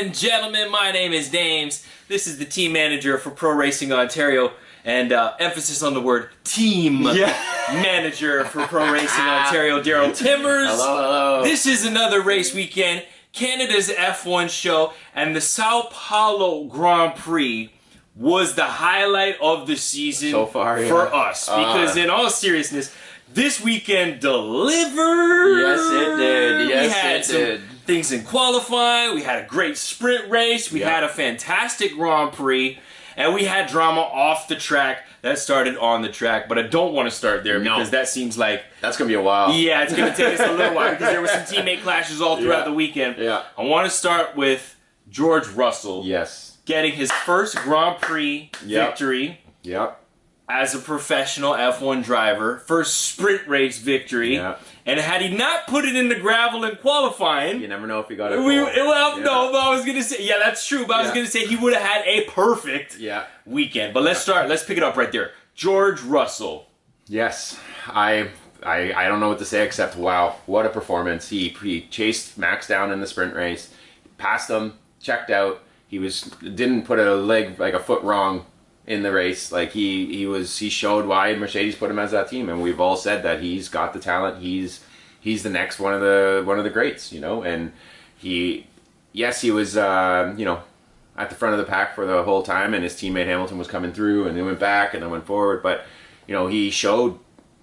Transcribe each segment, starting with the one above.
and gentlemen, my name is Dames. This is the team manager for Pro Racing Ontario, and emphasis on the word team manager for Pro Racing Ontario, Daryl Timbers. Hello. This is another race weekend, Canada's F1 show, and the Sao Paulo Grand Prix was the highlight of the season so far, for us. Because in all seriousness, this weekend delivered. Yes, it did. Yes, we had it some did. things in qualifying. We had a great sprint race. We had a fantastic Grand Prix. And we had drama off the track that started on the track. But I don't want to start there because that seems like... That's going to be a while. Yeah, it's going to take us a little while because there were some teammate clashes all throughout the weekend. Yeah. I want to start with George Russell. Yes. Getting his first Grand Prix victory. Yep. As a professional F1 driver, first sprint race victory, and had he not put it in the gravel in qualifying, you never know if he got it. No, but I was gonna say, that's true. But I was gonna say he would have had a perfect weekend. But let's start. Let's pick it up right there. George Russell. Yes, I don't know what to say except wow, what a performance! He chased Max down in the sprint race, passed him, checked out. He didn't put a foot wrong in the race. Like he showed why Mercedes put him as that team, and we've all said that he's got the talent. He's the next one of the greats, you know. And he was at the front of the pack for the whole time, and his teammate Hamilton was coming through, and they went back and then went forward. But he showed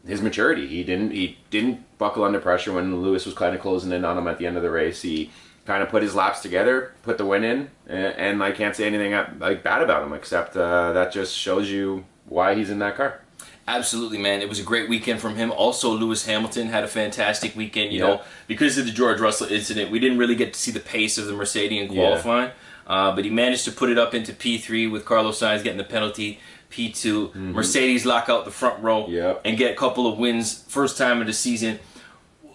his maturity. He didn't buckle under pressure when Lewis was kind of closing in on him at the end of the race. He kind of put his laps together, put the win in, and I can't say anything bad about him, except that just shows you why he's in that car. Absolutely, man. It was a great weekend from him. Also, Lewis Hamilton had a fantastic weekend. You know, because of the George Russell incident, we didn't really get to see the pace of the Mercedes in qualifying, but he managed to put it up into P3 with Carlos Sainz getting the penalty. P2, Mercedes lock out the front row and get a couple of wins, first time of the season.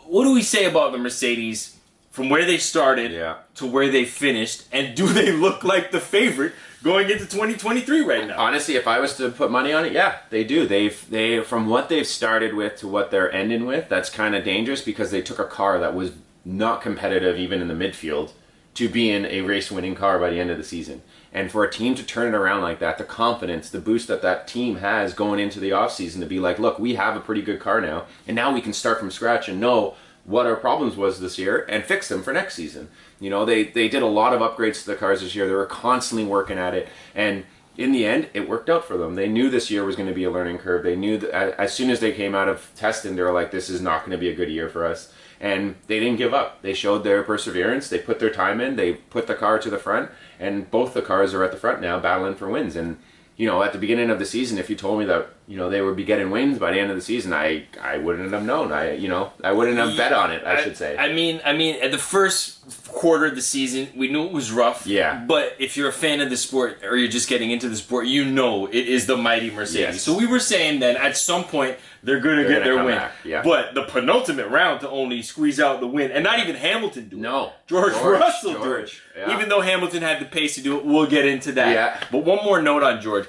What do we say about the Mercedes from where they started to where they finished, and do they look like the favorite going into 2023 right now? Honestly, if I was to put money on it, they do. They from what they've started with to what they're ending with, that's kind of dangerous because they took a car that was not competitive even in the midfield to being a race-winning car by the end of the season. And for a team to turn it around like that, the confidence, the boost that team has going into the offseason to be like, look, we have a pretty good car now, and now we can start from scratch and know what our problems was this year and fix them for next season. You know, they did a lot of upgrades to the cars this year. They were constantly working at it, and in the end, it worked out for them. They knew this year was going to be a learning curve. They knew that as soon as they came out of testing, they were like, this is not going to be a good year for us. And they didn't give up. They showed their perseverance. They put their time in. They put the car to the front, and both the cars are at the front now battling for wins. And at the beginning of the season, if you told me that they would be getting wins by the end of the season, I wouldn't have known. I wouldn't have bet on it. I should say. I mean, at the first quarter of the season, we knew it was rough. Yeah. But if you're a fan of the sport or you're just getting into the sport, you know it is the mighty Mercedes. Yes. So we were saying that at some point they're going to get their win. Yeah. But the penultimate round to only squeeze out the win, and not even Hamilton do it. No. George Russell do it. Yeah. Even though Hamilton had the pace to do it, we'll get into that. Yeah. But one more note on George.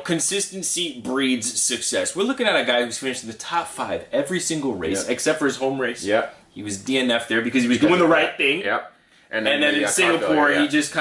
Consistency breeds success. We're looking at a guy who's finished in the top 5 every single race, except for his home race. Yeah. He was DNF there because he was doing the right thing. Yep. And then in Singapore, he just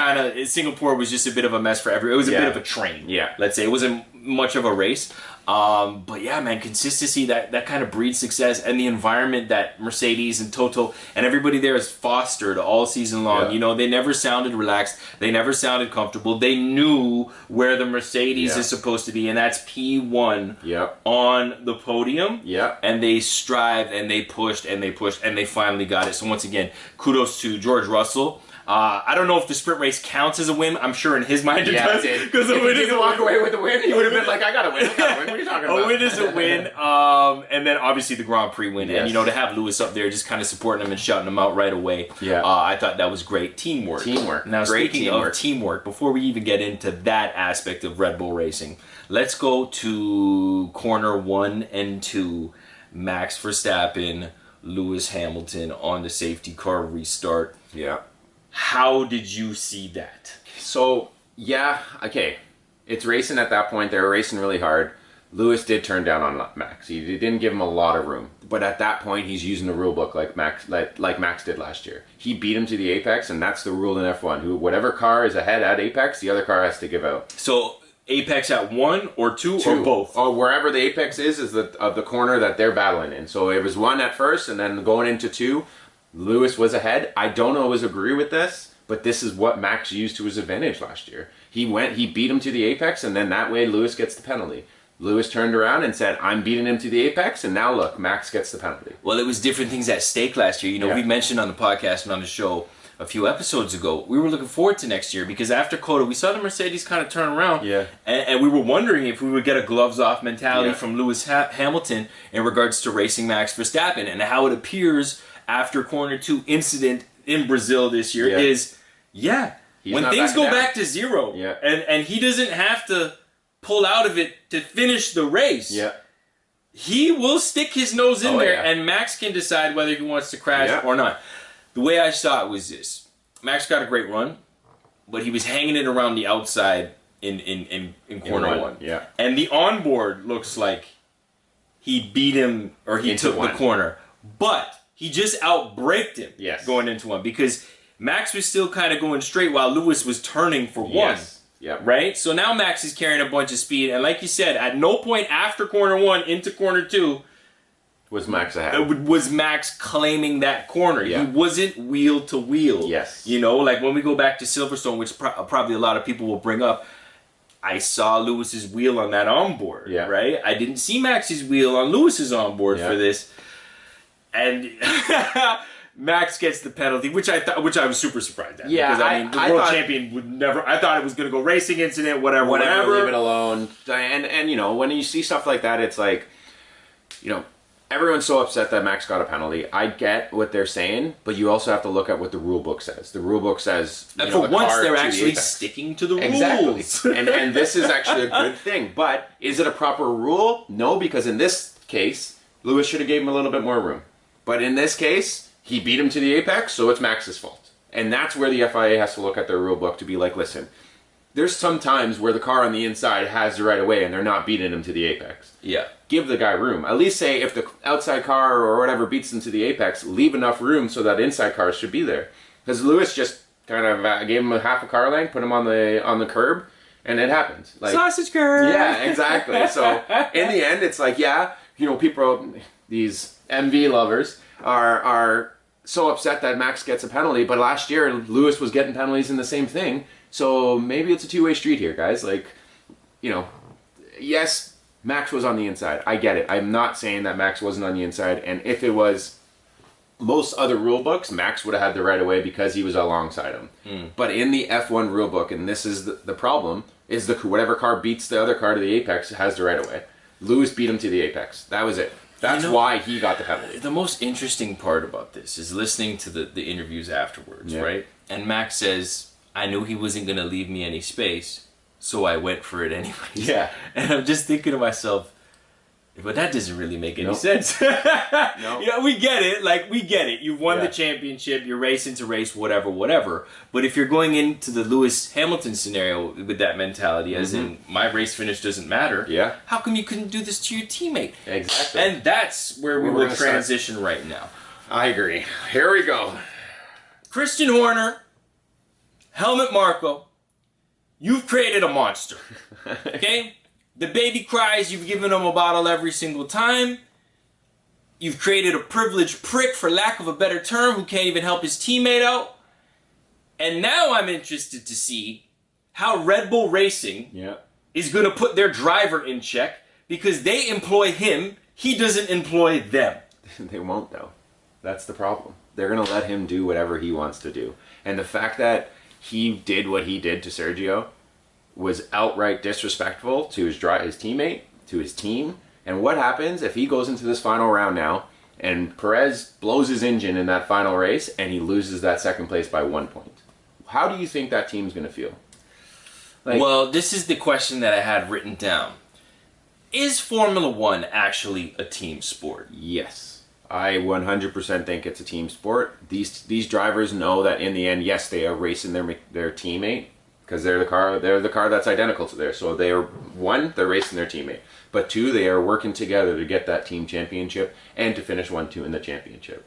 Singapore was just a bit of a mess for everyone. It was a bit of a train. Yeah. Let's say it wasn't much of a race. But yeah, man, consistency, that kind of breeds success, and the environment that Mercedes and Toto and everybody there has fostered all season long. Yeah. They never sounded relaxed. They never sounded comfortable. They knew where the Mercedes is supposed to be, and that's P1 on the podium. Yeah. And they strived and they pushed and they pushed and they finally got it. So once again, kudos to George Russell. I don't know if the sprint race counts as a win. I'm sure in his mind it does. Because if he didn't walk away with the win, he would have been like, I got to win. What are you talking about? A win is a win. And then obviously the Grand Prix win. Yes. And, to have Lewis up there just kind of supporting him and shouting him out right away. Yeah. I thought that was great teamwork. Now, speaking of teamwork, before we even get into that aspect of Red Bull racing, let's go to corner 1 and 2. Max Verstappen, Lewis Hamilton on the safety car restart. Yeah. How did you see that? So, okay. It's racing at that point. They were racing really hard. Lewis did turn down on Max. He didn't give him a lot of room. But at that point, he's using the rule book like Max did last year. He beat him to the apex, and that's the rule in F1. Whatever car is ahead at apex, the other car has to give out. So apex at 1 or 2 or both? Oh, wherever the apex is the corner that they're battling in. So it was 1 at first, and then going into 2, Lewis was ahead. I don't always agree with this, but this is what Max used to his advantage last year. He beat him to the apex, and then that way Lewis gets the penalty. Lewis turned around and said, I'm beating him to the apex, and now look, Max gets the penalty. Well, it was different things at stake last year. You know, we mentioned on the podcast and on the show a few episodes ago, we were looking forward to next year because after COTA, we saw the Mercedes kind of turn around. Yeah. And we were wondering if we would get a gloves-off mentality from Lewis Hamilton in regards to racing Max Verstappen, and how it appears after Corner 2 incident in Brazil this year is, when things go back to 0, and he doesn't have to pull out of it to finish the race, he will stick his nose in there, and Max can decide whether he wants to crash or not. The way I saw it was this. Max got a great run, but he was hanging it around the outside in corner 1. Yeah. And the onboard looks like he beat him, or he took the corner. But he just outbraked him going into 1, because Max was still kind of going straight while Lewis was turning for 1. Yeah. Right? So now Max is carrying a bunch of speed, and like you said, at no point after corner 1 into corner 2 was Max ahead. Was Max claiming that corner. He wasn't wheel to wheel. Yes. You know, like when we go back to Silverstone, which probably a lot of people will bring up, I saw Lewis's wheel on that onboard, right? I didn't see Max's wheel on Lewis's onboard for this. And Max gets the penalty, which I was super surprised at. Yeah, because I mean, the world champion would never. I thought it was going to go racing incident, whatever. Leave it alone. And you know, when you see stuff like that, it's like, you know, everyone's so upset that Max got a penalty. I get what they're saying, but you also have to look at what the rule book says. The rule book says, and for once, they're actually sticking to the rules. Exactly, and this is actually a good thing. But is it a proper rule? No, because in this case, Lewis should have gave him a little bit more room. But in this case, he beat him to the apex, so it's Max's fault. And that's where the FIA has to look at their rule book to be like, listen, there's some times where the car on the inside has the right of way and they're not beating him to the apex. Yeah. Give the guy room. At least say if the outside car or whatever beats him to the apex, leave enough room so that inside cars should be there. Because Lewis just kind of gave him a half a car length, put him on the curb, and it happened. Like, sausage curb! Yeah, exactly. So in the end, it's like, you know, people, these MV lovers are so upset that Max gets a penalty, but last year Lewis was getting penalties in the same thing, so maybe it's a two-way street here, guys. Like, you know, yes, Max was on the inside. I get it. I'm not saying that Max wasn't on the inside, and if it was most other rule books, Max would have had the right of way because he was alongside him. But in the F1 rule book, and this is the problem, is whatever car beats the other car to the apex has the right of way. Lewis beat him to the apex. That was it. That's why he got the penalty. The most interesting part about this is listening to the interviews afterwards, right? And Max says, I knew he wasn't going to leave me any space, so I went for it anyways. Yeah. And I'm just thinking to myself, but that doesn't really make any sense. No. Yeah, we get it. Like, we get it. You've won the championship. You're racing to race, whatever. But if you're going into the Lewis Hamilton scenario with that mentality, as in, my race finish doesn't matter, how come you couldn't do this to your teammate? Exactly. And that's where we will transition right now. I agree. Here we go. Christian Horner, Helmut Marko, you've created a monster. Okay? The baby cries, you've given him a bottle every single time. You've created a privileged prick, for lack of a better term, who can't even help his teammate out. And now I'm interested to see how Red Bull Racing is going to put their driver in check, because they employ him, he doesn't employ them. They won't, though. That's the problem. They're going to let him do whatever he wants to do. And the fact that he did what he did to Sergio was outright disrespectful to his teammate, to his team. And what happens if he goes into this final round now and Perez blows his engine in that final race and he loses that second place by 1 point? How do you think that team's going to feel? Like, well, this is the question that I had written down. Is Formula One actually a team sport? Yes. I 100% think it's a team sport. These drivers know that in the end, yes, they are racing their teammate, because they're the car that's identical to theirs. So they are, one, they're racing their teammate, but two, they are working together to get that team championship and to finish 1-2 in the championship.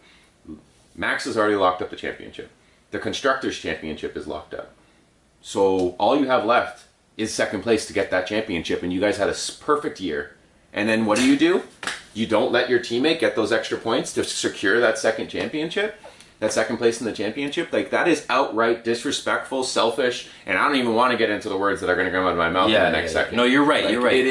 Max has already locked up the championship. The Constructors' Championship is locked up. So all you have left is second place to get that championship, and you guys had a perfect year. And then what do? You don't let your teammate get those extra points to secure that second championship, that second place in the championship. Like, that is outright disrespectful, selfish, and I don't even want to get into the words that are going to come out of my mouth in the next second. No, you're right. Like, you're right.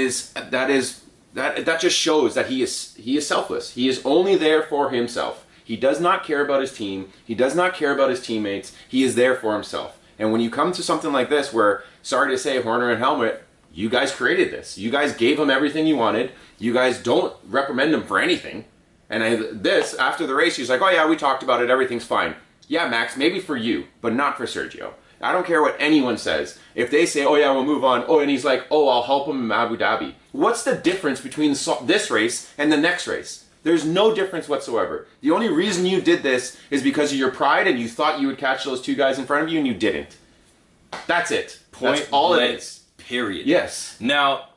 That just shows that he is selfless. He is only there for himself. He does not care about his team. He does not care about his teammates. He is there for himself. And when you come to something like this where, sorry to say, Horner and Helmut, you guys created this. You guys gave him everything you wanted. You guys don't reprimand him for anything. And after the race, he's like, oh yeah, we talked about it. Everything's fine. Yeah, Max, maybe for you, but not for Sergio. I don't care what anyone says. If they say, oh yeah, we'll move on. Oh, and he's like, oh, I'll help him in Abu Dhabi. What's the difference between this race and the next race? There's no difference whatsoever. The only reason you did this is because of your pride and you thought you would catch those two guys in front of you and you didn't. That's it. That's all it is. Period. Yes. Now,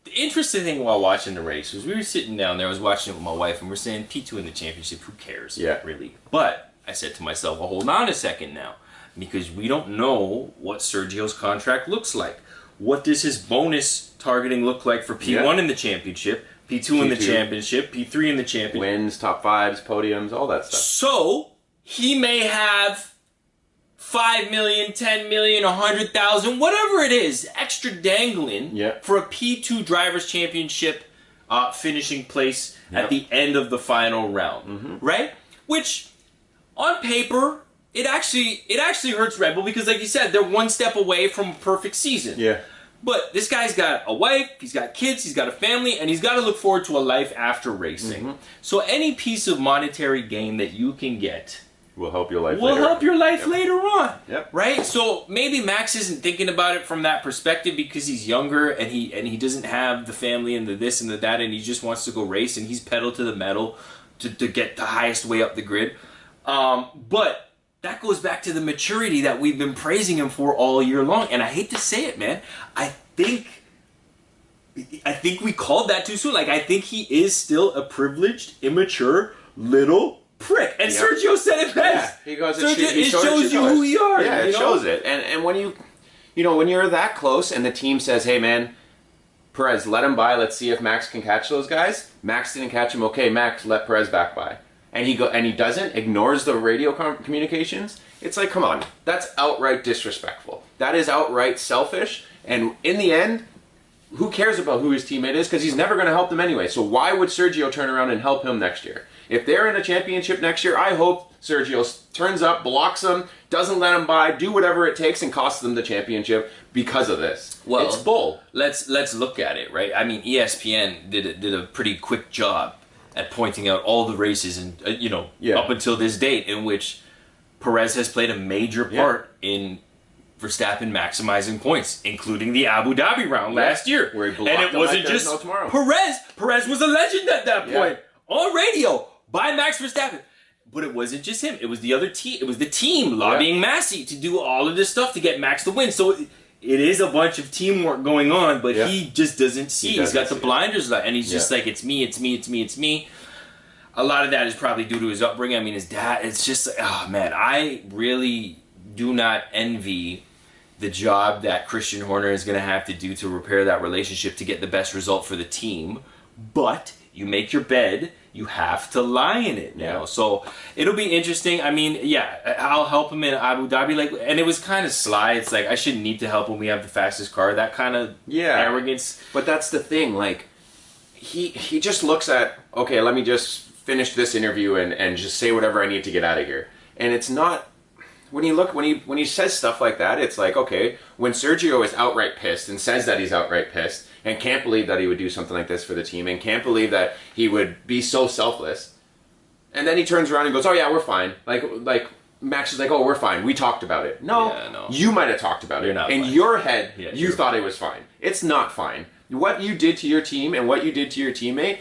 the interesting thing while watching the race was we were sitting down there, I was watching it with my wife, and we're saying P2 in the championship, who cares? Yeah. Really. But I said to myself, well, hold on a second now, because we don't know what Sergio's contract looks like. What does his bonus targeting look like for P1 in the championship? P2 in the championship, P3 in the championship. Wins, top fives, podiums, all that stuff. So, he may have 5 million, 10 million, 100,000, whatever it is, extra dangling for a P2 Drivers' Championship finishing place at the end of the final round, right? Which, on paper, it actually hurts Red Bull because, like you said, they're one step away from a perfect season. Yeah. But this guy's got a wife, he's got kids, he's got a family, and he's got to look forward to a life after racing. So any piece of monetary gain that you can get will help your life later on. Right? So maybe Max isn't thinking about it from that perspective because he's younger and he doesn't have the family and the this and the that, and he just wants to go race and he's pedal to the metal to get the highest way up the grid. But that goes back to the maturity that we've been praising him for all year long. And I hate to say it, man. I think we called that too soon. Like, I think he is still a privileged, immature little prick. And Sergio said it best. Yeah. He goes, it shows you who you are. Yeah, it shows it. And when when you're that close and the team says, hey man, Perez, let him by. Let's see if Max can catch those guys. Max didn't catch him. Okay, Max, let Perez back by. And he doesn't, ignores the radio communications. It's like, come on, that's outright disrespectful. That is outright selfish. And in the end, who cares about who his teammate is? Because he's never going to help them anyway. So why would Sergio turn around and help him next year? If they're in a championship next year, I hope Sergio turns up, blocks them, doesn't let them by, do whatever it takes, and costs them the championship because of this. Well, it's bull. Let's look at it, right? I mean, ESPN did a pretty quick job at pointing out all the races and up until this date in which Perez has played a major part in Verstappen maximizing points, including the Abu Dhabi round last year. Where he and it wasn't just Perez. Perez was a legend at that point on radio by Max Verstappen. But it wasn't just him. It was the other team. It was the team lobbying Massey to do all of this stuff to get Max to win. So it is a bunch of teamwork going on, but he just doesn't see. He's got the blinders on, and he's just like, it's me, it's me, it's me, it's me. A lot of that is probably due to his upbringing. I mean, his dad, it's just, oh man, I really do not envy the job that Christian Horner is going to have to do to repair that relationship to get the best result for the team. But you make your bed, you have to lie in it now. So it'll be interesting. I mean, I'll help him in Abu Dhabi. And it was kind of sly. It's like, I shouldn't need to help him. We have the fastest car. That kind of arrogance. But that's the thing. Like, he just looks at, okay, let me just finish this interview and just say whatever I need to get out of here. And it's not, when he says stuff like that, it's like, okay, when Sergio is outright pissed and says that he's outright pissed and can't believe that he would do something like this for the team and can't believe that he would be so selfless, and then he turns around and goes, oh yeah, we're fine. Like Max is like, oh, we're fine. We talked about it. No. You might have talked about it. In your head, you thought it was fine. It's not fine. What you did to your team and what you did to your teammate,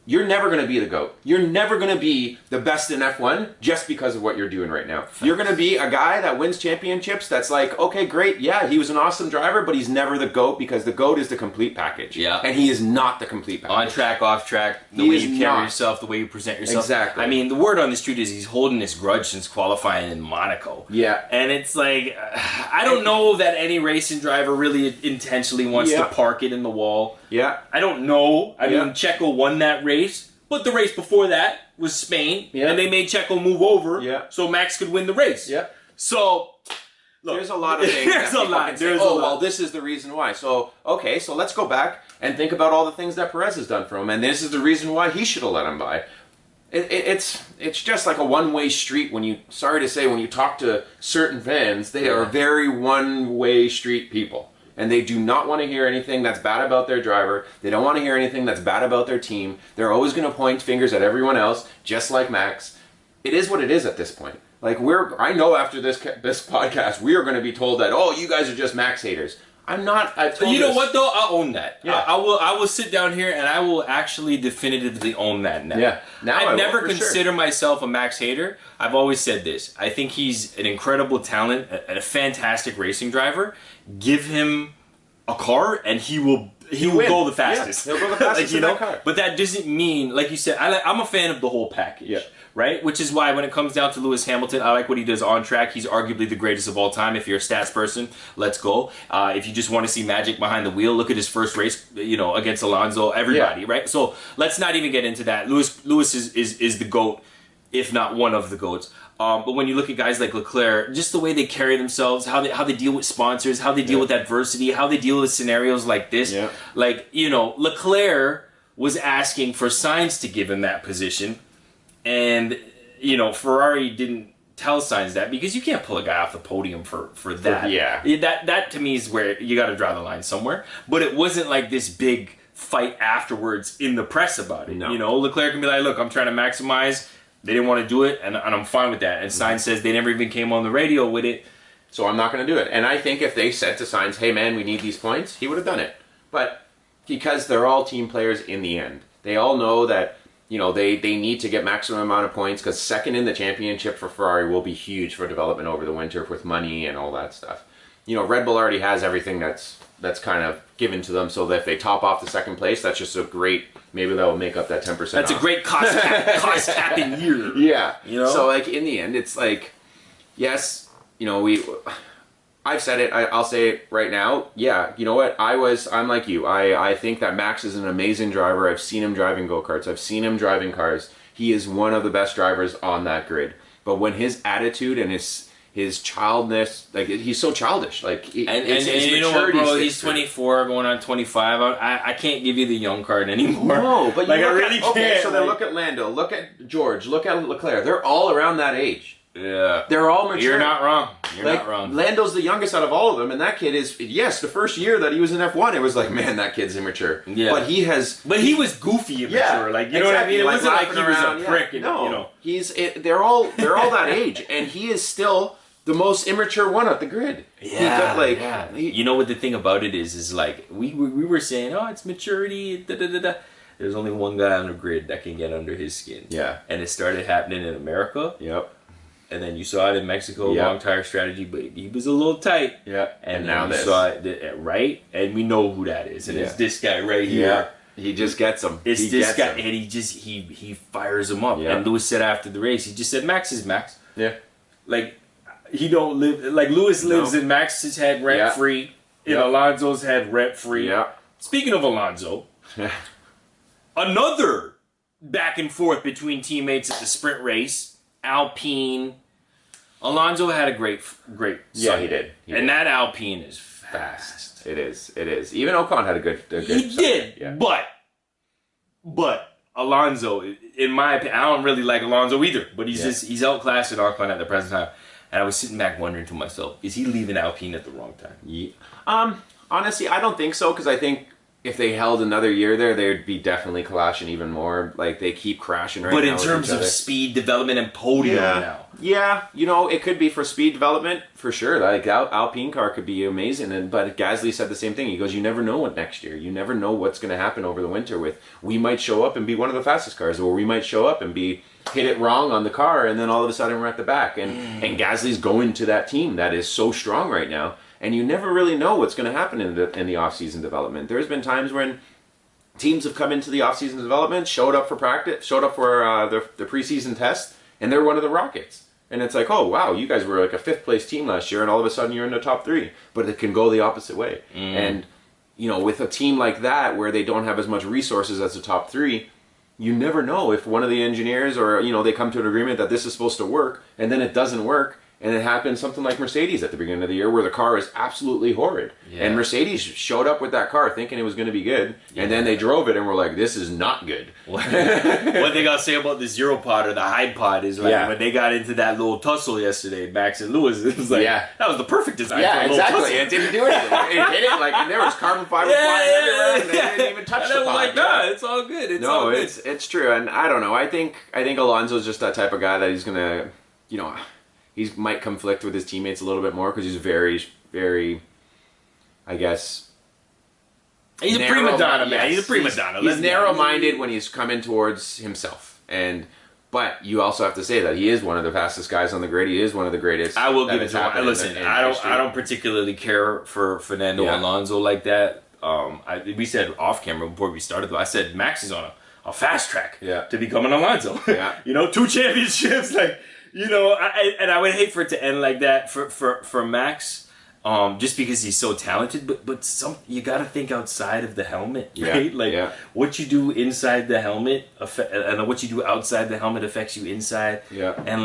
you're never going to be the GOAT. You're never going to be the best in F1 just because of what you're doing right now. You're going to be a guy that wins championships that's like, okay, great, yeah, he was an awesome driver, but he's never the GOAT because the GOAT is the complete package. Yeah. And he is not the complete package. On track, off track, the way you carry yourself, the way you present yourself. Exactly. I mean, the word on the street is he's holding this grudge since qualifying in Monaco. Yeah. And it's like, I don't know that any racing driver really intentionally wants to park it in the wall. Yeah. I don't know. I mean, Checo won that race, but the race before that was Spain, and they made Checo move over so Max could win the race. Yeah. So, look, there's a lot of things. There's a lot. Well, this is the reason why. So, okay, so let's go back and think about all the things that Perez has done for him, and this is the reason why he should have let him by. It's just like a one-way street when you, sorry to say, when you talk to certain fans, they are very one-way street people. And they do not want to hear anything that's bad about their driver. They don't want to hear anything that's bad about their team. They're always going to point fingers at everyone else, just like Max. It is what it is at this point. Like, I know after this podcast, we are going to be told that, oh, you guys are just Max haters. I'm not. You know what though? I'll own that. Yeah. I will sit down here and I will actually definitively own that now. Yeah. Now I never consider myself a Max hater. I've always said this. I think he's an incredible talent, a fantastic racing driver. Give him a car and he will go the fastest. Yeah, he'll go the fastest in that car. But that doesn't mean, like you said, I'm a fan of the whole package. Yeah. Right? Which is why when it comes down to Lewis Hamilton, I like what he does on track. He's arguably the greatest of all time. If you're a stats person, let's go. If you just want to see magic behind the wheel, look at his first race, against Alonso, everybody, right? So let's not even get into that. Lewis is the GOAT, if not one of the GOATs. But when you look at guys like Leclerc, just the way they carry themselves, how they deal with sponsors, how they deal with adversity, how they deal with scenarios like this. Yeah. Like, Leclerc was asking for Sainz to give him that position. And, Ferrari didn't tell Sainz that because you can't pull a guy off the podium for that. That to me is where you got to draw the line somewhere. But it wasn't like this big fight afterwards in the press about it. No. Leclerc can be like, look, I'm trying to maximize. They didn't want to do it, and I'm fine with that. And Sainz says they never even came on the radio with it. So I'm not going to do it. And I think if they said to Sainz, hey, man, we need these points, he would have done it. But because they're all team players in the end, they all know that, they need to get maximum amount of points because second in the championship for Ferrari will be huge for development over the winter with money and all that stuff. Red Bull already has everything that's kind of given to them, so that if they top off the second place, that's just a great, maybe that will make up that 10%. That's off. A great cost capping year. Yeah. So like in the end, it's like, yes, I've said it, I'll say it right now. Yeah, you know what? I'm like you. I think that Max is an amazing driver. I've seen him driving go-karts. I've seen him driving cars. He is one of the best drivers on that grid. But when his attitude and his childness, like he's so childish. Like and you know what, bro? He's 24, going on 25. I can't give you the young card anymore. No, but I really can't. Okay, so then look at Lando, look at George, look at Leclerc. They're all around that age. Yeah, they're all mature. You're not wrong. You're not wrong. Lando's the youngest out of all of them, and that kid is, yes, the first year that he was in F1, it was like, man, that kid's immature. Yeah. But he was goofy immature. Yeah, like, you know what I mean? It wasn't like he was a prick. And, no, they're all that age, and he is still the most immature one at the grid. Yeah, you know what the thing about it is like, we were saying, oh, it's maturity, da-da-da-da. There's only one guy on the grid that can get under his skin. Yeah. And it started happening in America. Yep. And then you saw it in Mexico, long tire strategy, but he was a little tight. Yeah. And now you saw it, right? And we know who that is. And it's this guy right here. Yeah. He just gets him. It's this guy, and he fires him up. Yeah. And Lewis said after the race, he just said, Max is Max. Yeah. Like, he don't live, like Lewis lives in Max's head rent-free, in Alonso's head rent-free. Yeah. Speaking of Alonso, another back and forth between teammates at the sprint race. Alpine. Alonso had a great Sunday. Yeah, he did. And that Alpine is fast. It is. Even Ocon had a good He Sunday. did, but Alonso, in my opinion, I don't really like Alonso either, but he's outclassed at Ocon at the present time. And I was sitting back wondering to myself, is he leaving Alpine at the wrong time? Yeah. Honestly, I don't think so, because I think if they held another year there, they would be definitely clashing even more. Like, they keep crashing right now. But in terms of speed development and podium now. Yeah, it could be for speed development, for sure. Like, Alpine car could be amazing. But Gasly said the same thing. He goes, you never know what next year. You never know what's going to happen over the winter with. We might show up and be one of the fastest cars, or we might show up and hit it wrong on the car, and then all of a sudden we're at the back. And Gasly's going to that team that is so strong right now. And you never really know what's going to happen in the off-season development. There's been times when teams have come into the off-season development, showed up for practice, showed up for the preseason test, and they're one of the Rockets. And it's like, oh, wow, you guys were like a 5th-place team last year, and all of a sudden you're in the top 3. But it can go the opposite way. And, with a team like that, where they don't have as much resources as the top 3, you never know if one of the engineers or, they come to an agreement that this is supposed to work, and then it doesn't work. And it happened something like Mercedes at the beginning of the year, where the car is absolutely horrid. Yeah. And Mercedes showed up with that car thinking it was going to be good, and then they drove it and were like, this is not good. What they got to say about the Zero Pod or the High Pod is like, when they got into that little tussle yesterday, Max and Lewis, it was like, that was the perfect design for a little tussle. It didn't do anything. It hit it, and there was carbon fiber flying everywhere, and they didn't even touch the pod. Like, nah, it's all good. It's true. And I don't know. I think Alonso's just that type of guy that he's going to, he might conflict with his teammates a little bit more because he's very, very, I guess... He's a prima donna, man. Yes. He's a prima donna. He's narrow-minded when he's coming towards himself. But you also have to say that he is one of the fastest guys on the grid. He is one of the greatest. I will give it to him. Listen, I don't particularly care for Fernando Alonso like that. We said off camera before we started, though. I said Max is on a fast track to become an Alonso. Yeah. 2 championships, I would hate for it to end like that for Max, just because he's so talented. But you got to think outside of the helmet, right? What you do inside the helmet and what you do outside the helmet affects you inside. Yeah. And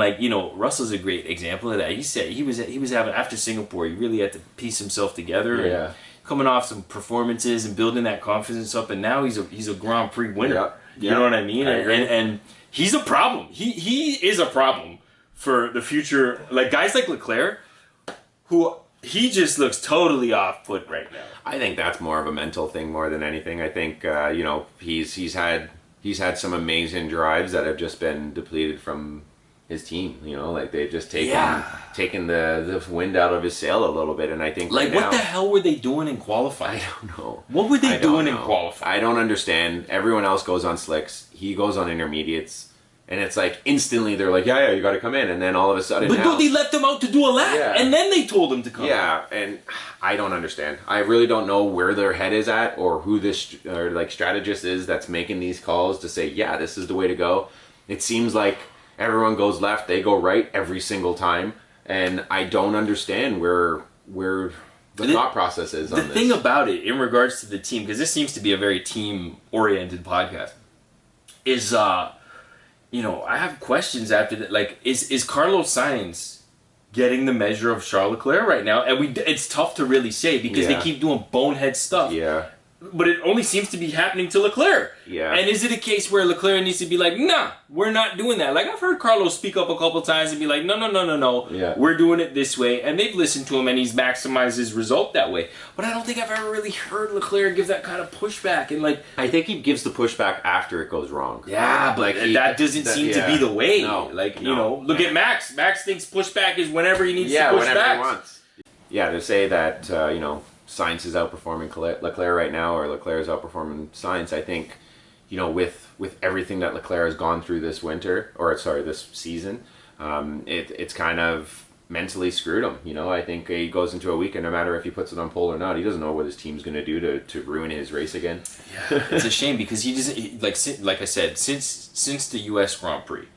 Russell's a great example of that. He said he was having, after Singapore, he really had to piece himself together. Yeah. And coming off some performances and building that confidence up, and now he's a Grand Prix winner. Yeah. You know what I mean? And he's a problem. He is a problem for the future, guys like Leclerc, who he just looks totally off put right now. I think that's more of a mental thing more than anything. I think he's had some amazing drives that have just been depleted from his team. They've just taken the wind out of his sail a little bit. And I think what the hell were they doing in qualifying? I don't know. What were they doing in qualifying? I don't understand. Everyone else goes on slicks. He goes on intermediates. And it's like instantly they're like, yeah, you got to come in, and then all of a sudden. But they left him out to do a lap, and then they told him to come. Yeah, and I don't understand. I really don't know where their head is at, or who this strategist is that's making these calls to say, yeah, this is the way to go. It seems like everyone goes left, they go right every single time, and I don't understand where the thought process is on this. The thing about it, in regards to the team, because this seems to be a very team-oriented podcast, is I have questions after that. Is Carlos Sainz getting the measure of Charles Leclerc right now? And it's tough to really say because they keep doing bonehead stuff. Yeah. But it only seems to be happening to Leclerc. Yeah. And is it a case where Leclerc needs to be like, nah, we're not doing that? I've heard Carlos speak up a couple times and be like, no. Yeah. We're doing it this way. And they've listened to him and he's maximized his result that way. But I don't think I've ever really heard Leclerc give that kind of pushback. And I think he gives the pushback after it goes wrong. Yeah, but that doesn't seem to be the way. No. Look at Max. Max thinks pushback is whenever he needs to push whenever back. He wants. Yeah, to say that, Sainz is outperforming Leclerc right now, or Leclerc is outperforming Sainz. I think, with everything that Leclerc has gone through this this season, it's kind of mentally screwed him. I think he goes into a weekend, no matter if he puts it on pole or not, he doesn't know what his team's going to do to ruin his race again. Yeah, it's a shame because he doesn't, like I said, since the U.S. Grand Prix,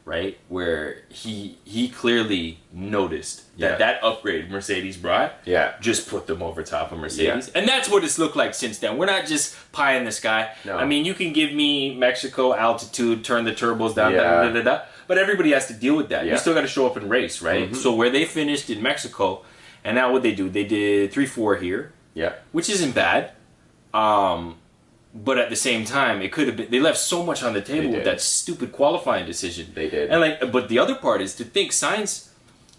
right, where he clearly noticed that upgrade Mercedes brought just put them over top of Mercedes. And that's what it's looked like since then. We're not just pie in the sky. No. I mean, you can give me Mexico altitude, turn the turbos down, but everybody has to deal with that. You still got to show up and race, right? Mm-hmm. So where they finished in Mexico, and now what they do, they did 3-4 here, which isn't bad. But at the same time, it could have been. They left so much on the table with that stupid qualifying decision. They did. And but the other part is to think Sainz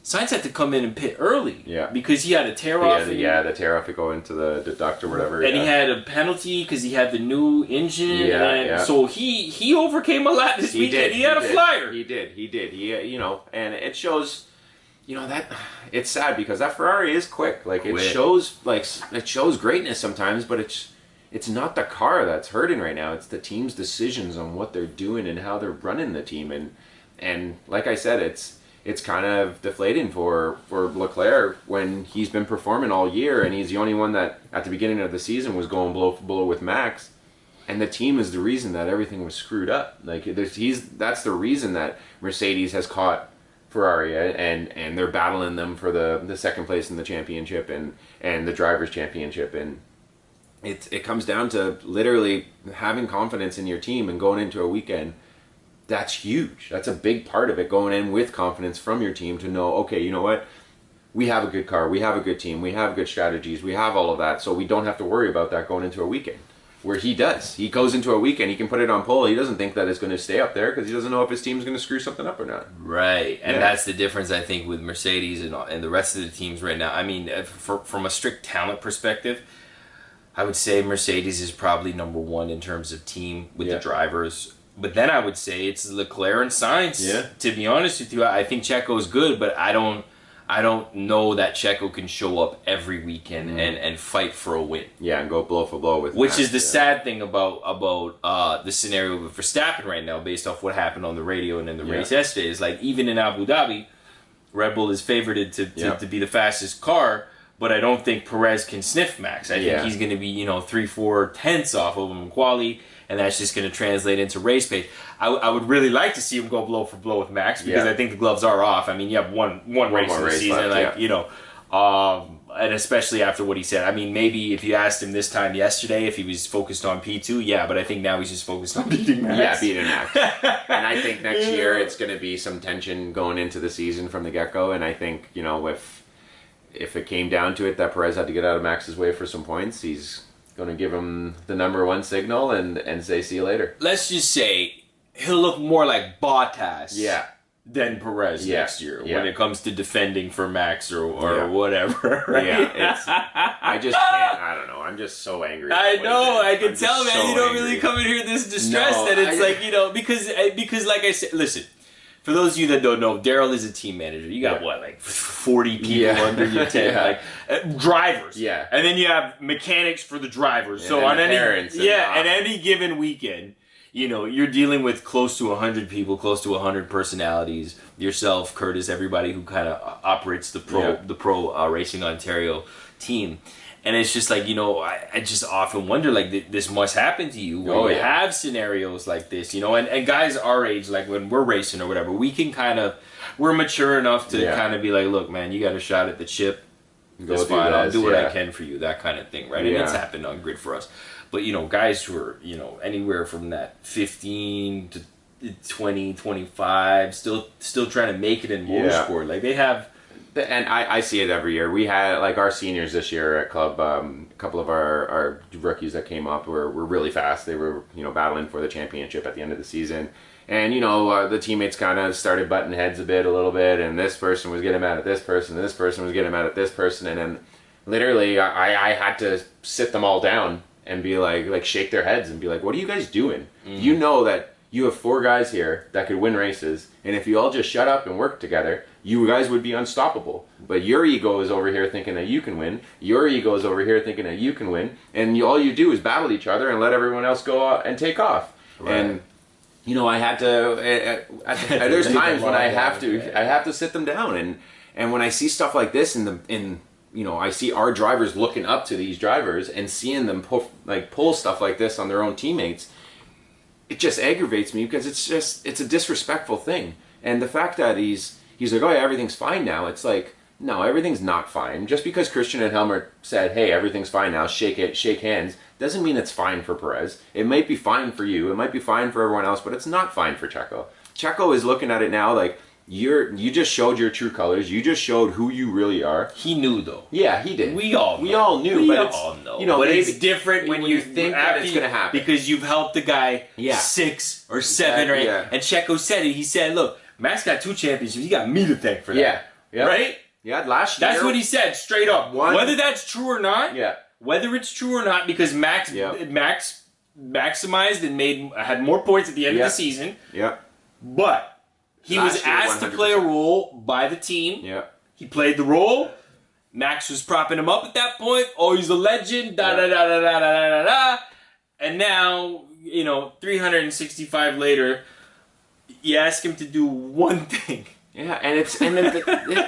Sainz had to come in and pit early. Yeah. Because he had a tear off. The tear off to go into the deduct or whatever. And he had a penalty because he had the new engine. Yeah. So he overcame a lot this weekend. He had a flyer. He did. And it shows. That it's sad because that Ferrari is quick. It shows greatness sometimes, but it's not the car that's hurting right now. It's the team's decisions on what they're doing and how they're running the team. And like I said, it's kind of deflating for Leclerc when he's been performing all year, and he's the only one that at the beginning of the season was going blow for blow with Max, and the team is the reason that everything was screwed up. That's the reason that Mercedes has caught Ferrari, and they're battling them for the second place in the championship and the drivers' championship, and it comes down to literally having confidence in your team and going into a weekend. That's huge. That's a big part of it, going in with confidence from your team to know, okay, you know what? We have a good car. We have a good team. We have good strategies. We have all of that. So we don't have to worry about that going into a weekend. Where he does. He goes into a weekend, he can put it on pole. He doesn't think that it's going to stay up there because he doesn't know if his team's going to screw something up or not. Right. And that's the difference, I think, with Mercedes and the rest of the teams right now. I mean, from a strict talent perspective, I would say Mercedes is probably number one in terms of team with the drivers. But then I would say it's Leclerc and Sainz. Yeah. To be honest with you, I think Checo's good, but I don't know that Checo can show up every weekend and fight for a win. Yeah, and go blow for blow with Which is the sad thing about the scenario with Verstappen right now, based off what happened on the radio and in the race yesterday. Is even in Abu Dhabi, Red Bull is favored to be the fastest car, but I don't think Perez can sniff Max. I think he's going to be 3-4 tenths off of him in quali, and that's just going to translate into race pace. I would really like to see him go blow for blow with Max because I think the gloves are off. I mean, you have one race in the season, left, and especially after what he said. I mean, maybe if you asked him this time yesterday if he was focused on P2, but I think now he's just focused on beating Max. Yeah, beating Max. And I think next year it's going to be some tension going into the season from the get-go, and I think, if it came down to it that Perez had to get out of Max's way for some points, he's going to give him the number one signal and say, see you later. Let's just say he'll look more like Bottas than Perez next year when it comes to defending for Max or whatever. Right? I just can't. I don't know. I'm just so angry. I know. I can tell, man. So you don't really come in here this distressed that it's because like I said, listen. For those of you that don't know, Daryl is a team manager. You got 40 people under your tent, drivers. Yeah, and then you have mechanics for the drivers. And so on any given weekend, you're dealing with close to 100 people, close to 100 personalities. Yourself, Curtis, everybody who kind of operates the pro Racing Ontario team. And it's just I just often wonder, this must happen to you when you have scenarios like this, and guys our age, when we're racing or whatever, we can we're mature enough to kind of be like, look, man, you got a shot at the chip. That's fine. I'll do what I can for you, that kind of thing, right? And it's happened on grid for us. But, guys who are, anywhere from that 15 to 20, 25, still trying to make it in motorsport. They have... And I see it every year. We had, our seniors this year at club, a couple of our rookies that came up were really fast. They were, battling for the championship at the end of the season. And, the teammates kind of started butting heads a little bit, and this person was getting mad at this person, and this person was getting mad at this person, and then literally I had to sit them all down and be like shake their heads and be like, what are you guys doing? Mm-hmm. You know that you have 4 guys here that could win races, and if you all just shut up and work together, you guys would be unstoppable. But your ego is over here thinking that you can win. Your ego is over here thinking that you can win. And all you do is battle each other and let everyone else go out and take off. Right. And, I had to... there's times when I have to sit them down. And when I see stuff like this I see our drivers looking up to these drivers and seeing them pull stuff like this on their own teammates, it just aggravates me because it's a disrespectful thing. And the fact that he's like, oh yeah, everything's fine now. It's like, no, everything's not fine. Just because Christian and Helmut said, hey, everything's fine now, shake hands, doesn't mean it's fine for Perez. It might be fine for you, it might be fine for everyone else, but it's not fine for Checo. Checo is looking at it now like, you just showed your true colors, you just showed who you really are. He knew though. Yeah, he did. We all knew. But it's different when you think that it's going to happen. Because you've helped the guy 6 or 7 or 8. And Checo said it. He said, look, Max got 2 championships. He got me to thank for that. right? Yeah, last year. That's what he said, straight up. Whether that's true or not, whether it's true or not, because Max maximized and had more points at the end of the season. Yeah. But he was asked to play a role by the team. Yeah. He played the role. Max was propping him up at that point. Oh, he's a legend. Da da da da da da da da. And now, 365 later, you ask him to do one thing. Yeah, and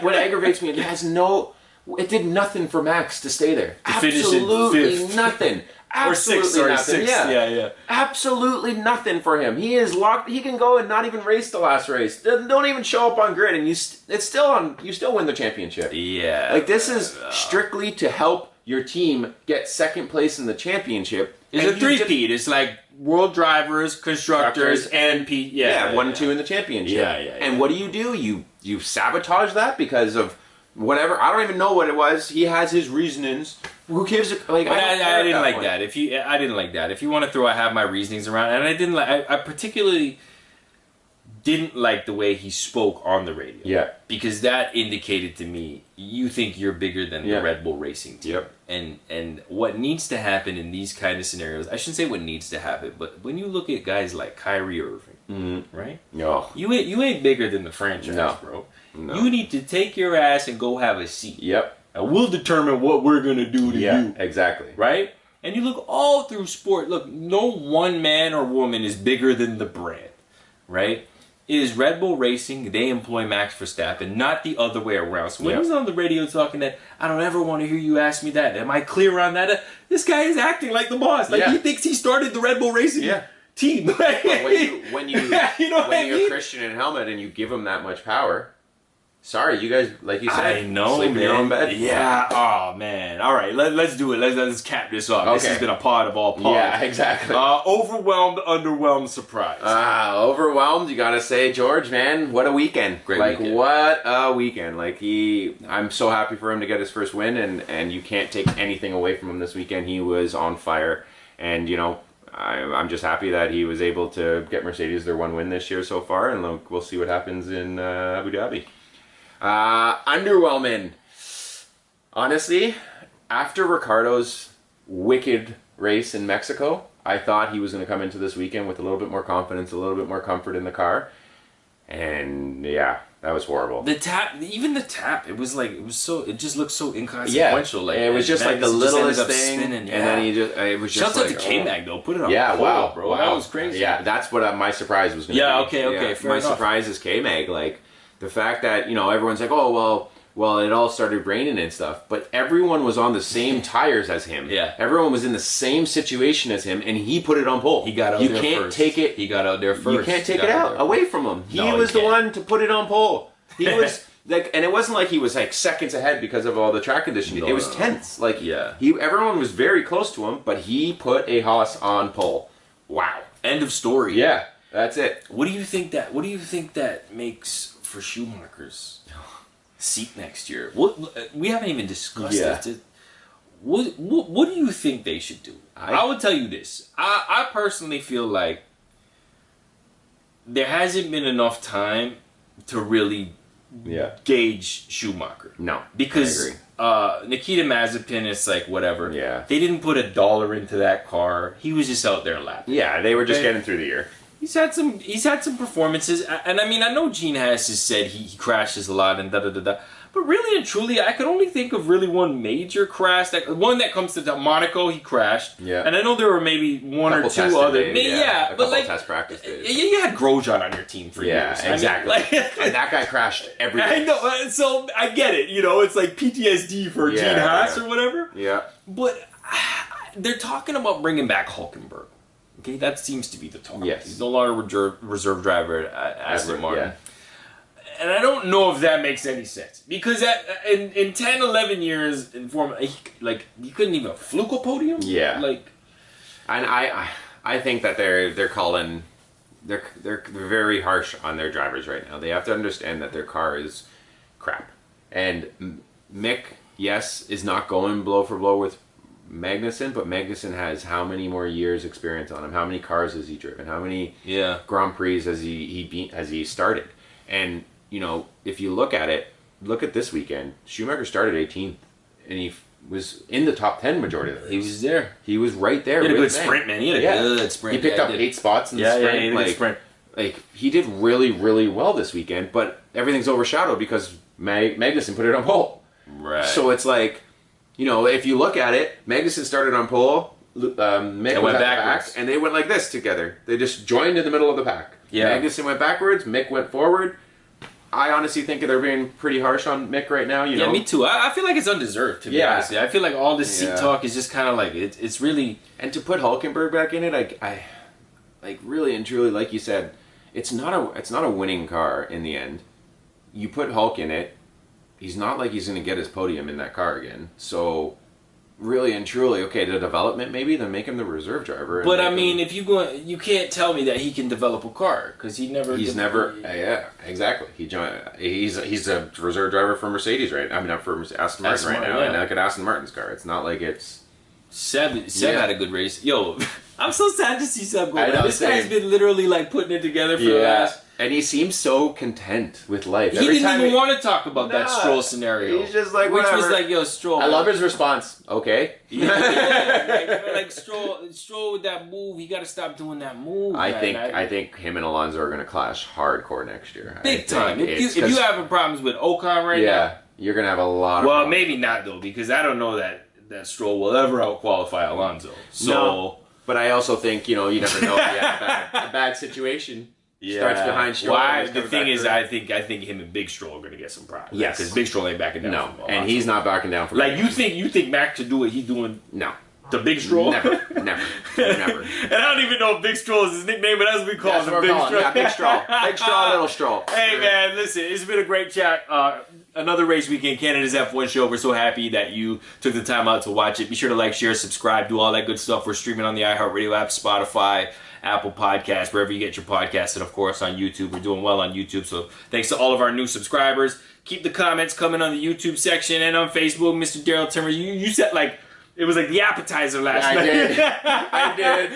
what aggravates me, it did nothing for Max to stay there. Absolutely nothing. Absolutely nothing. Sixth. Yeah. Absolutely nothing for him. He is locked. He can go and not even race the last race. Don't even show up on grid, and you still win the championship. Yeah. Like, this is strictly to help your team get second place in the championship. It's a three-peat. It's like world drivers, constructors, and P. Yeah, 1 and 2 in the championship. Yeah. And what do? You sabotage that because of whatever. I don't even know what it was. He has his reasonings. Who gives it? Like, I didn't like that. I didn't like that. If you want to throw, I have my reasonings around, and I didn't like. I particularly didn't like the way he spoke on the radio. Yeah. Because that indicated to me, you think you're bigger than the Red Bull Racing team. Yep. And what needs to happen in these kind of scenarios, I shouldn't say what needs to happen, but when you look at guys like Kyrie Irving, right? No. You ain't bigger than the franchise, bro. No. You need to take your ass and go have a seat. Yep. And we'll determine what we're going to do to you. Yeah, exactly. Right? And you look all through sport. Look, no one man or woman is bigger than the brand. Right? It is Red Bull Racing. They employ Max Verstappen, not the other way around. So when he's on the radio talking that, I don't ever want to hear you ask me that. Am I clear on that? This guy is acting like the boss. Like, he thinks he started the Red Bull Racing team. when you're Christian in helmet and you give him that much power... Sorry, you guys, like you said, I know, sleep in your own bed. Yeah. Oh man. All right, let's do it. Let's cap this off. Okay. This has been a pod of all pods. Yeah, exactly. Overwhelmed, underwhelmed, surprised. Overwhelmed. You gotta say, George, man, what a weekend! Great weekend. What a weekend! I'm so happy for him to get his first win, and you can't take anything away from him this weekend. He was on fire, and I'm just happy that he was able to get Mercedes their one win this year so far, and we'll see what happens in Abu Dhabi. Underwhelming. Honestly, after Ricciardo's wicked race in Mexico, I thought he was going to come into this weekend with a little bit more confidence, a little bit more comfort in the car. And yeah, that was horrible. The tap, it just looked so inconsequential. Yeah, like it was just like the littlest thing, spinning, and then it was just shout out to K-Mag though, put it on. Yeah, Paulo, bro, that was crazy. Yeah, that's what my surprise was going to be. Okay, fair my enough. surprise is K-Mag, like the fact that everyone's like, oh well, it all started raining and stuff, but everyone was on the same tires as him. Yeah, everyone was in the same situation as him, and he put it on pole. He got out there first. You can't take it. He got out there first. You can't take it out away from him. He was the one to put it on pole. He was like, and it wasn't like he was like seconds ahead because of all the track conditioning. It was tenths. Like, everyone was very close to him, but he put a Haas on pole. Wow. End of story. Yeah, that's it. What do you think that makes for Schumacher's seat next year? We haven't even discussed it. What do you think they should do? I would tell you this. I personally feel like there hasn't been enough time to really gauge Schumacher. No, because Nikita Mazepin, it's like whatever. Yeah, they didn't put $1 into that car. He was just out there lapping. Yeah, they were just getting through the year. He's had some performances, and I mean, I know Gene Haas has said he crashes a lot and da. But really and truly, I could only think of really one major crash. One that comes to Monaco, he crashed. Yeah. And I know there were maybe one or two other. A couple test practice days. You had Grosjean on your team for years. Yeah, exactly. I mean, and that guy crashed every day. I know. So I get it. It's like PTSD for Gene Haas or whatever. Yeah. But they're talking about bringing back Hülkenberg. Okay, that seems to be the talk. Yes. He's no longer reserve driver at Aston Martin. Yeah. And I don't know if that makes any sense. Because in 10, 11 years in Formula, you couldn't even fluke a podium? Yeah. And I think that they're very harsh on their drivers right now. They have to understand that their car is crap. And Mick, yes, is not going blow for blow with Magnussen, but Magnussen has how many more years experience on him? How many cars has he driven? How many Grand Prix has he started? And if you look at it, look at this weekend. Schumacher started 18th, and he was in the top 10 majority of the race. He was there. He was right there. He had a good Meg. sprint, man. He had a good sprint. He picked up 8 spots in the sprint. Yeah, he had a good sprint. Like, he did really, really well this weekend, but everything's overshadowed because Magnussen put it on pole. Right. So it's like, you know, if you look at it, Magnussen started on pole, Mick went backwards, and they went like this together. They just joined in the middle of the pack. Yeah. Magnussen went backwards, Mick went forward. I honestly think they're being pretty harsh on Mick right now. You know? Me too. I feel like it's undeserved, to be honest. I feel like all this seat talk is just kind of like, it's really... And to put Hülkenberg back in it, I like, really and truly, like you said, it's not a winning car in the end. You put Hulk in it, he's not like he's going to get his podium in that car again. So... Really and truly, okay, the development maybe, then make him the reserve driver. But I mean, if you go, you can't tell me that he can develop a car because he's never. Yeah, exactly. He's a reserve driver for Mercedes, right? I mean, not for Aston Martin right now, and look at Aston Martin's car. It's not like it's. Seb had a good race. Yo, I'm so sad to see Seb go. I know, this guy's been literally like putting it together for the last. And he seems so content with life. He didn't even want to talk about that Stroll scenario. He's just like, which whatever. was like, yo, Stroll. I love his response. Okay. like Stroll with that move, he got to stop doing that move. I think him and Alonso are going to clash hardcore next year. Big time. If you having problems with Ocon right now, you're going to have a lot of Well, problems. maybe not though, because I don't know that Stroll will ever out-qualify Alonso. So, no, but I also think, you know, you never know if you have a bad situation. Starts behind Stroll. The thing is, I think him and Big Stroll are going to get some problems. Yes, because Big Stroll ain't backing down. No, and he's not backing down from. Like you think Max should do what he's doing? No, the Big Stroll. Never. And I don't even know if Big Stroll is his nickname, but as we call him, Big Stroll. Yeah, Big Stroll, Big Stroll, Little Stroll. Hey man, listen, it's been a great chat. Another race weekend, Canada's F1 show. We're so happy that you took the time out to watch it. Be sure to like, share, subscribe, do all that good stuff. We're streaming on the iHeartRadio app, Spotify, Apple Podcasts, wherever you get your podcasts, and of course on YouTube. We're doing well on YouTube, so thanks to all of our new subscribers. Keep the comments coming on the YouTube section and on Facebook. Mr. Daryl Timmer, you said like it was like the appetizer last night. I did.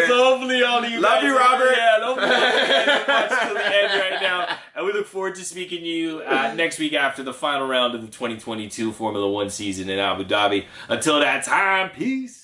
So hopefully all of you love guys, you, Robert. Hopefully all of you guys watch till the end right now. And we look forward to speaking to you next week after the final round of the 2022 Formula One season in Abu Dhabi. Until that time, peace.